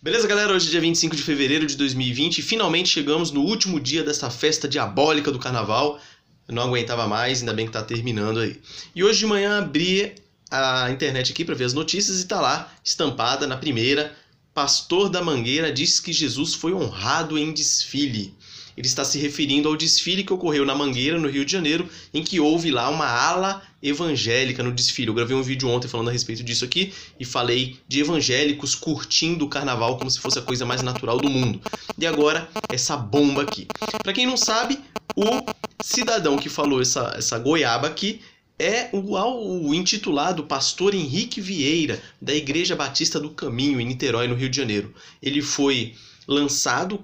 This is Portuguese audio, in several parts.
Beleza, galera? Hoje é dia 25 de fevereiro de 2020 e finalmente chegamos no último dia dessa festa diabólica do carnaval. Eu não aguentava mais, ainda bem que tá terminando aí. E hoje de manhã abri a internet aqui para ver as notícias e tá lá, estampada na primeira: Pastor da Mangueira diz que Jesus foi honrado em desfile. Ele está se referindo ao desfile que ocorreu na Mangueira, no Rio de Janeiro, em que houve lá uma ala evangélica no desfile. Eu gravei um vídeo ontem falando a respeito disso aqui e falei de evangélicos curtindo o carnaval como se fosse a coisa mais natural do mundo. E agora, essa bomba aqui. Para quem não sabe, o cidadão que falou essa goiaba aqui é o intitulado Pastor Henrique Vieira, da Igreja Batista do Caminho, em Niterói, no Rio de Janeiro. Ele foi lançado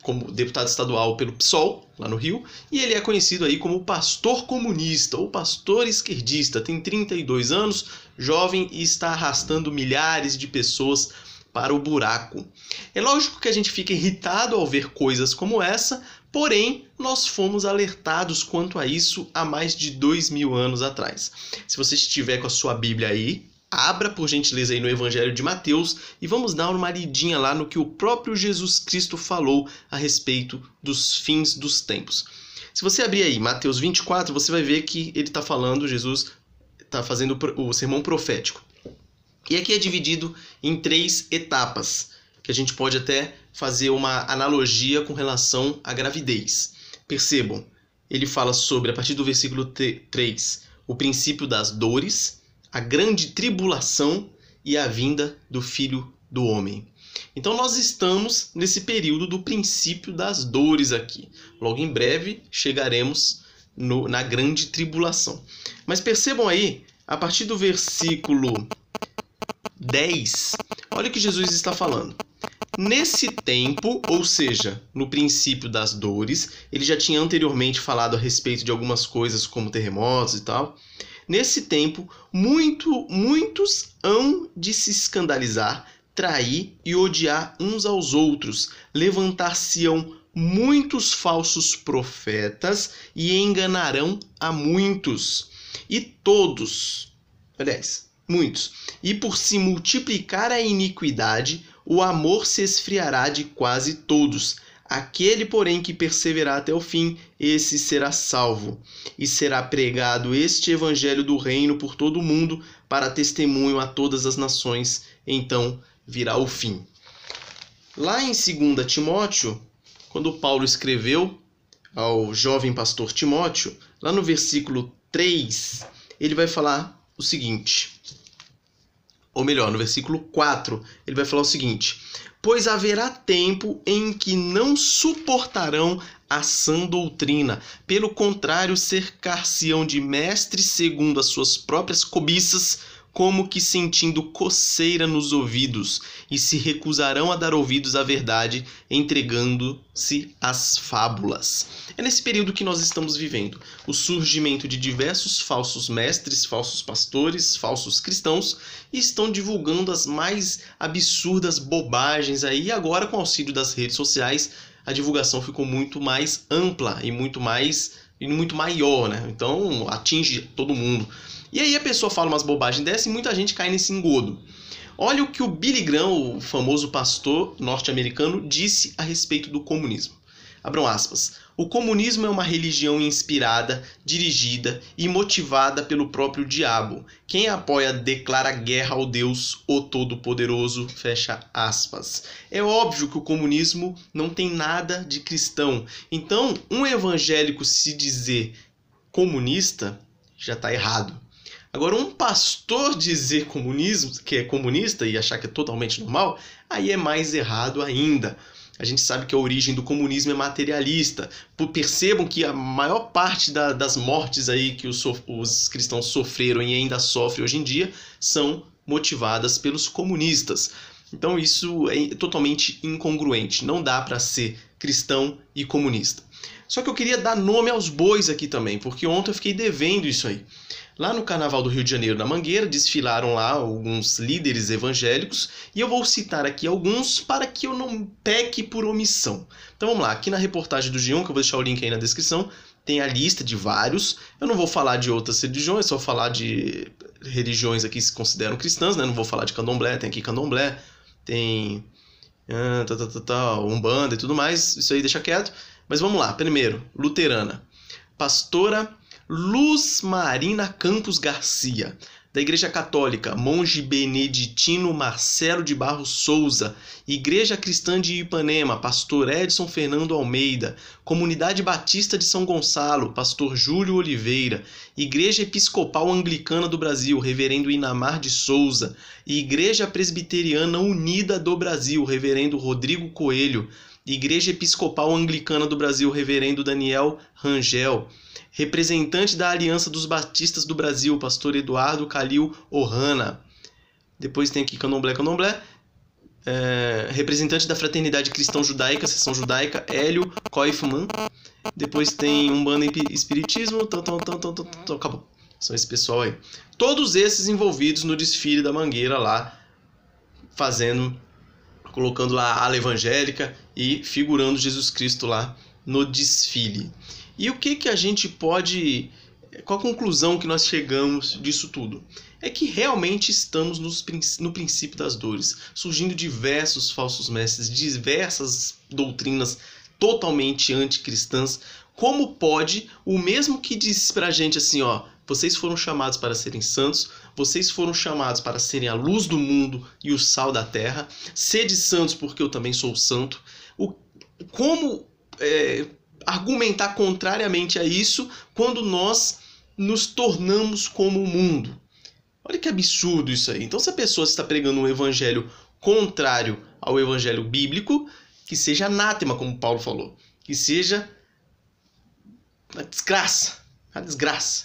como deputado estadual pelo PSOL, lá no Rio, e ele é conhecido aí como pastor comunista ou pastor esquerdista. Tem 32 anos, jovem, e está arrastando milhares de pessoas para o buraco. É lógico que a gente fica irritado ao ver coisas como essa, porém, nós fomos alertados quanto a isso há mais de 2000 anos atrás. Se você estiver com a sua Bíblia aí, abra por gentileza aí no Evangelho de Mateus e vamos dar uma lidinha lá no que o próprio Jesus Cristo falou a respeito dos fins dos tempos. Se você abrir aí Mateus 24, você vai ver que ele está falando, Jesus está fazendo o sermão profético. E aqui é dividido em 3 etapas, que a gente pode até fazer uma analogia com relação à gravidez. Percebam, ele fala sobre, a partir do versículo 3, o princípio das dores, a grande tribulação e a vinda do Filho do Homem. Então nós estamos nesse período do princípio das dores aqui. Logo em breve chegaremos na grande tribulação. Mas percebam aí, a partir do versículo 10, olha o que Jesus está falando. Nesse tempo, ou seja, no princípio das dores, ele já tinha anteriormente falado a respeito de algumas coisas como terremotos e tal. Nesse tempo, muitos hão de se escandalizar, trair e odiar uns aos outros. Levantar-se-ão muitos falsos profetas e enganarão a muitos. E todos, aliás, muitos, e por se multiplicar a iniquidade, o amor se esfriará de quase todos. Aquele, porém, que perseverar até o fim, esse será salvo. E será pregado este evangelho do reino por todo o mundo, para testemunho a todas as nações. Então virá o fim. Lá em 2 Timóteo, quando Paulo escreveu ao jovem pastor Timóteo, lá no versículo 3, ele vai falar o seguinte. Ou melhor, no versículo 4, ele vai falar o seguinte: pois haverá tempo em que não suportarão a sã doutrina. Pelo contrário, cercar-se-ão de mestres segundo as suas próprias cobiças, como que sentindo coceira nos ouvidos, e se recusarão a dar ouvidos à verdade, entregando-se às fábulas. É nesse período que nós estamos vivendo. O surgimento de diversos falsos mestres, falsos pastores, falsos cristãos, e estão divulgando as mais absurdas bobagens aí. E agora, com o auxílio das redes sociais, a divulgação ficou muito mais ampla e muito maior, né? Então atinge todo mundo. E aí a pessoa fala umas bobagens dessa e muita gente cai nesse engodo. Olha o que o Billy Graham, o famoso pastor norte-americano, disse a respeito do comunismo. Abram aspas. O comunismo é uma religião inspirada, dirigida e motivada pelo próprio diabo. Quem a apoia declara guerra ao Deus, o Todo-Poderoso, fecha aspas. É óbvio que o comunismo não tem nada de cristão. Então, um evangélico se dizer comunista já está errado. Agora, um pastor dizer comunismo, que é comunista e achar que é totalmente normal, aí é mais errado ainda. A gente sabe que a origem do comunismo é materialista. Percebam que a maior parte das mortes aí que os cristãos sofreram e ainda sofrem hoje em dia são motivadas pelos comunistas. Então isso é totalmente incongruente. Não dá para ser cristão e comunista. Só que eu queria dar nome aos bois aqui também, porque ontem eu fiquei devendo isso aí. Lá no Carnaval do Rio de Janeiro, na Mangueira, desfilaram lá alguns líderes evangélicos e eu vou citar aqui alguns para que eu não peque por omissão. Então vamos lá, aqui na reportagem do G1, que eu vou deixar o link aí na descrição, tem a lista de vários. Eu não vou falar de outras religiões, só falar de religiões aqui que se consideram cristãs, né? Não vou falar de candomblé, tem aqui candomblé, tem Umbanda e tudo mais, isso aí deixa quieto. Mas vamos lá, primeiro, luterana. Pastora Luz Marina Campos Garcia. Da Igreja Católica, monge beneditino Marcelo de Barros Souza. Igreja Cristã de Ipanema, pastor Edson Fernando Almeida. Comunidade Batista de São Gonçalo, pastor Júlio Oliveira. Igreja Episcopal Anglicana do Brasil, reverendo Inamar de Souza. Igreja Presbiteriana Unida do Brasil, reverendo Rodrigo Coelho. Igreja Episcopal Anglicana do Brasil, reverendo Daniel Rangel. Representante da Aliança dos Batistas do Brasil, pastor Eduardo Calil Ohana. Depois tem aqui Candomblé. Representante da Fraternidade Cristã Judaica, Seção Judaica, Hélio Koifman. Depois tem Umbanda e Espiritismo. Acabou. São esse pessoal aí. Todos esses envolvidos no desfile da Mangueira lá, colocando lá a ala evangélica e figurando Jesus Cristo lá no desfile. E o que a gente pode... Qual a conclusão que nós chegamos disso tudo? É que realmente estamos no princípio das dores, surgindo diversos falsos mestres, diversas doutrinas totalmente anticristãs. Como pode o mesmo que diz pra gente assim, ó, vocês foram chamados para serem santos, vocês foram chamados para serem a luz do mundo e o sal da terra, sede santos porque eu também sou santo. Como argumentar contrariamente a isso quando nós nos tornamos como o mundo? Olha que absurdo isso aí. Então, se a pessoa está pregando um evangelho contrário ao evangelho bíblico, que seja anátema, como Paulo falou, que seja a desgraça,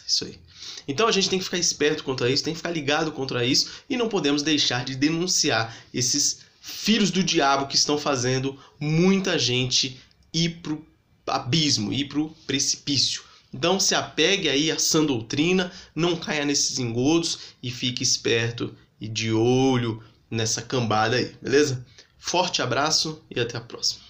isso aí. Então a gente tem que ficar esperto contra isso, tem que ficar ligado contra isso e não podemos deixar de denunciar esses filhos do diabo que estão fazendo muita gente ir pro abismo, ir pro precipício. Então se apegue aí à sã doutrina, não caia nesses engodos e fique esperto e de olho nessa cambada aí, beleza? Forte abraço e até a próxima.